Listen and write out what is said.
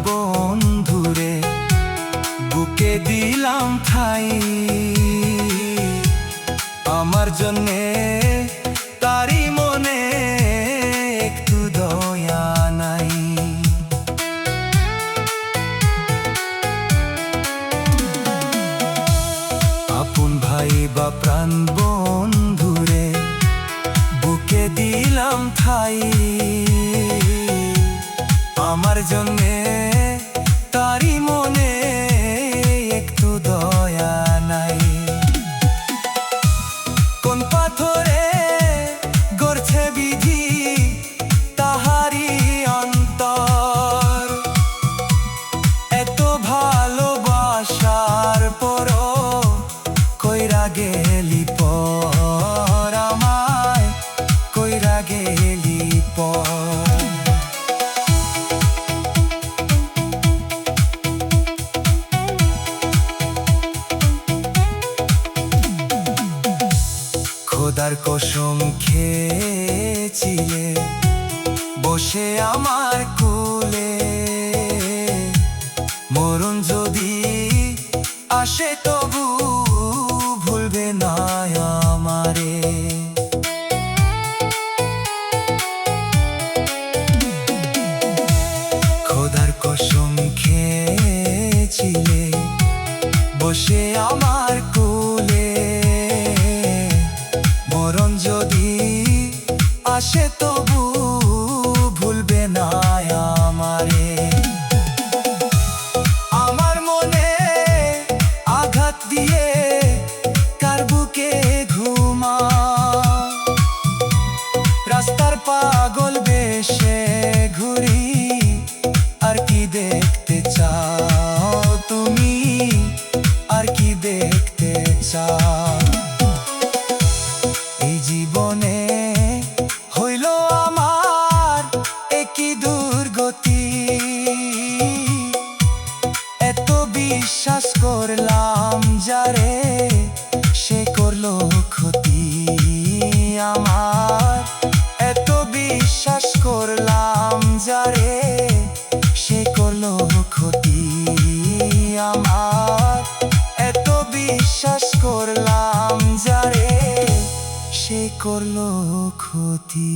বন্ধুরে বুকে দিলাম ঠাই, আমার জন্যে তারি মনে একটু দয়া নাই। আপন ভাই বা প্রাণ বন্ধুরে বুকে দিলাম ঠাই, আমার জন্যে তারি মনে একটু দয়া নাই। কোন পাথরে গড়ছে বিধি তাহারি অন্তর, এত ভালোবাসার পরও কইরা গেলি পর, আমায় কইরা গেলি পর। খোদার কসম খেয়েছিলে বসে আমার কোলে, মরণ যদি আসে তবু ভুলবে না আমারে। খোদার কসম খেয়েছিলে বসে আমার কোলে, মরণ যদি আসে তবু ভুলবে না আমারে। আমার মনে আঘাত দিয়ে কার বুকে ঘুমা, রাস্তার পাগল বেশে ঘুরি, আর কি দেখতে চাও তুমি, আর কি দেখতে চাও। এই জীবনে হইল আমার একই দুর্গতি, এত বিশ্বাস করলাম যারে সে করলো ক্ষতি আমার, এত বিশ্বাস করলাম যারে সে করলো ক্ষতি আমার, এত বিশ্বাস করলাম যারে সে করলো ক্ষতি।